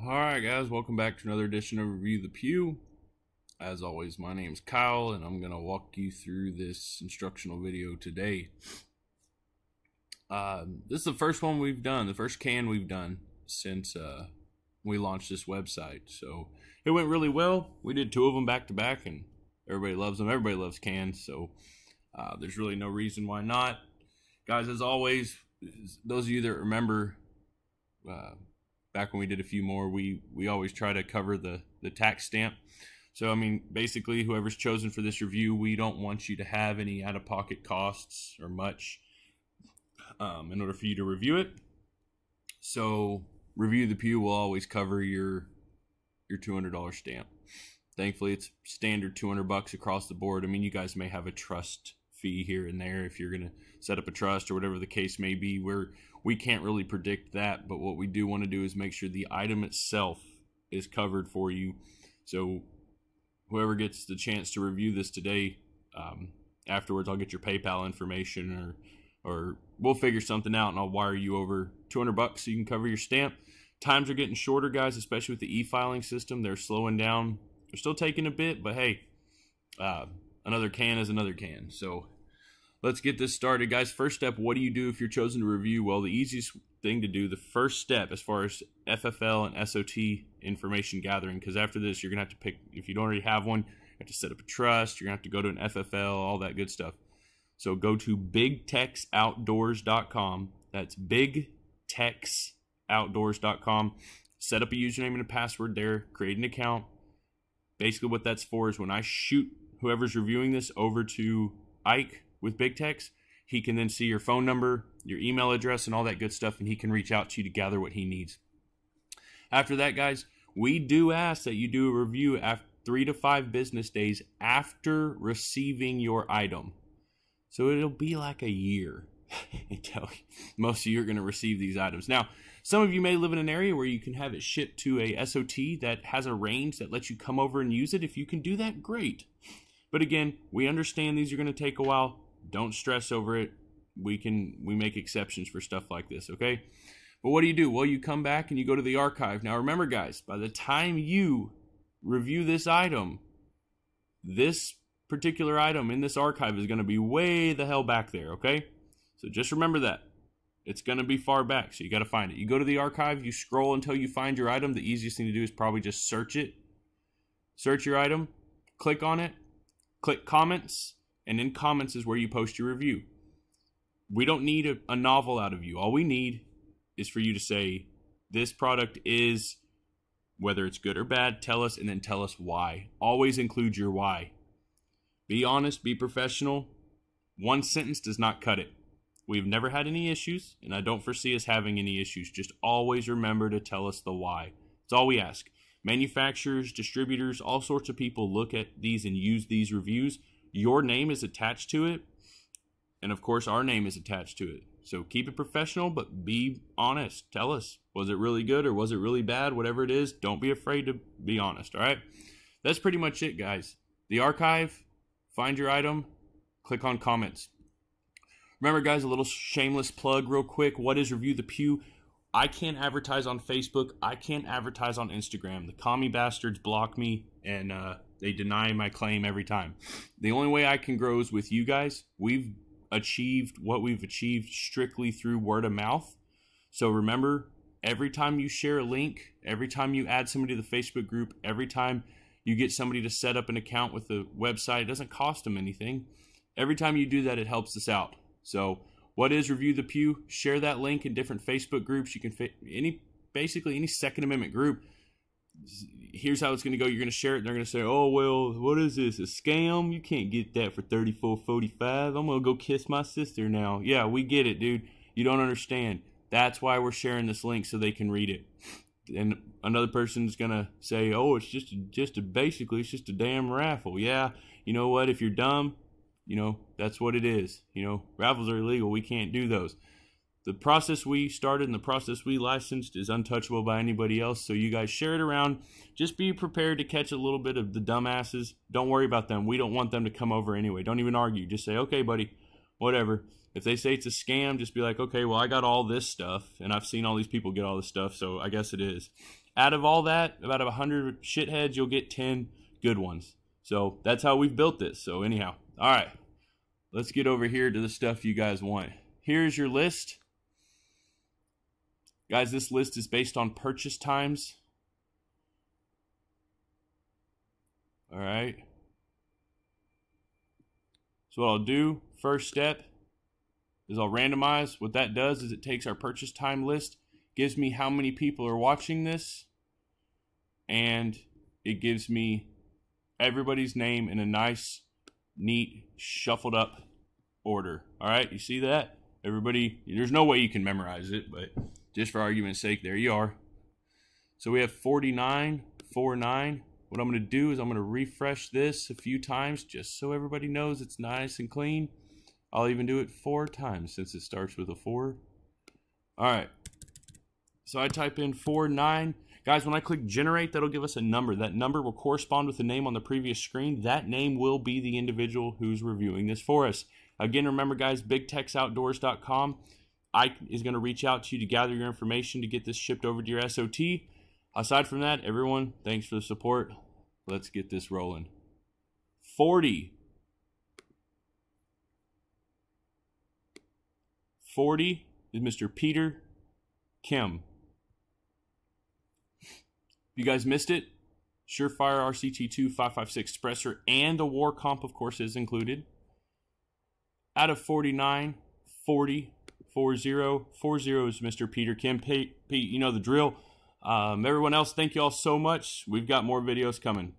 Alright guys, welcome back to another edition of Review the Pew. As always, my name's Kyle and I'm going to walk you through this instructional video today. This is the first one we've done, the first can we've done since we launched this website. So it went really well. We did 2 of them back to back and everybody loves them. Everybody loves cans, so there's really no reason why not. Guys, as always, those of you that remember back when we did a few more, we always try to cover the tax stamp. So I mean, basically whoever's chosen for this review, we don't want you to have any out-of-pocket costs or much in order for you to review it. So Review the Pew will always cover your $200 stamp. Thankfully it's standard $200 across the board. I mean, you guys may have a trust fee here and there if you're gonna set up a trust or whatever the case may be, where we can't really predict that, but what we do want to do is make sure the item itself is covered for you. So whoever gets the chance to review this today, afterwards I'll get your PayPal information, or we'll figure something out and I'll wire you over $200 so you can cover your stamp. Times are getting shorter, guys, especially with the e-filing system. They're slowing down. They're still taking a bit, but hey, another can is another can. So let's get this started, guys. First step, what do you do if you're chosen to review? Well, the easiest thing to do, the first step as far as FFL and SOT information gathering, because after this you're going to have to pick, if you don't already have one, you have to set up a trust, you're going to have to go to an FFL, all that good stuff. So go to bigtexoutdoors.com. That's bigtexoutdoors.com. Set up a username and a password there, create an account. Basically what that's for is when I shoot whoever's reviewing this over to Ike with Big Tex, he can then see your phone number, your email address, and all that good stuff, and he can reach out to you to gather what he needs. After that, guys, we do ask that you do a review after 3 to 5 business days after receiving your item. So it'll be like a year until most of you are going to receive these items. Now, some of you may live in an area where you can have it shipped to a SOT that has a range that lets you come over and use it. If you can do that, great. But again, we understand these are going to take a while. Don't stress over it. We make exceptions for stuff like this, okay? But what do? Well, you come back and you go to the archive. Now remember, guys, by the time you review this item, this particular item in this archive is going to be way the hell back there, okay? So just remember that. It's going to be far back, so you got to find it. You go to the archive, you scroll until you find your item. The easiest thing to do is probably just search it. Search your item, click on it, click comments, and in comments is where you post your review. We don't need a novel out of you. All we need is for you to say, this product is, whether it's good or bad, tell us, and then tell us why. Always include your why. Be honest, be professional. One sentence does not cut it. We've never had any issues, and I don't foresee us having any issues. Just always remember to tell us the why. That's all we ask. Manufacturers, distributors, all sorts of people look at these and use these reviews. Your name is attached to it, and of course our name is attached to it. So keep it professional, but be honest. Tell us, was it really good or was it really bad? Whatever it is, don't be afraid to be honest, all right? That's pretty much it, guys. The archive, find your item, click on comments. Remember, guys, a little shameless plug real quick. What is Review the Pew? I can't advertise on Facebook. I can't advertise on Instagram. The commie bastards block me, and they deny my claim every time. The only way I can grow is with you guys. We've achieved what we've achieved strictly through word of mouth. So remember, every time you share a link, every time you add somebody to the Facebook group, every time you get somebody to set up an account with the website, it doesn't cost them anything. Every time you do that, it helps us out. So what is Review the Pew? Share that link in different Facebook groups. You can basically any Second Amendment group. Here's how it's going to go. You're going to share it, and they're going to say, oh, well, what is this, a scam? You can't get that for $34.45. I'm going to go kiss my sister now. Yeah, we get it, dude. You don't understand. That's why we're sharing this link, so they can read it. And another person's going to say, oh, it's basically it's just a damn raffle. Yeah, you know what? If you're dumb, you know, that's what it is. You know, raffles are illegal. We can't do those. The process we started and the process we licensed is untouchable by anybody else, so you guys share it around. Just be prepared to catch a little bit of the dumbasses. Don't worry about them. We don't want them to come over anyway. Don't even argue. Just say, okay, buddy, whatever. If they say it's a scam, just be like, okay, well, I got all this stuff, and I've seen all these people get all this stuff, so I guess it is. out of all that, about 100 shitheads, you'll get 10 good ones. So that's how we've built this. So anyhow, all right, let's get over here to the stuff you guys want. Here's your list. Guys, this list is based on purchase times. All right. So what I'll do, first step, is I'll randomize. What that does is it takes our purchase time list, gives me how many people are watching this, and it gives me everybody's name in a nice, neat, shuffled up order. All right, you see that? Everybody, there's no way you can memorize it, but just for argument's sake, there you are. So we have 49, 49. What I'm going to do is I'm going to refresh this a few times just so everybody knows it's nice and clean. I'll even do it 4 times since it starts with a 4. All right. So I type in 49. Guys, when I click generate, that'll give us a number. That number will correspond with the name on the previous screen. That name will be the individual who's reviewing this for us. Again, remember, guys, bigtexoutdoors.com. Ike is going to reach out to you to gather your information to get this shipped over to your SOT. Aside from that, everyone, thanks for the support. Let's get this rolling. 40. 40 is Mr. Peter Kim. If you guys missed it, Surefire RC2 556 suppressor and a Warcomp, of course, is included. Out of 49, 40, 40, 40 is Mr. Peter Kim. Pete, you know the drill. Everyone else, thank you all so much. We've got more videos coming.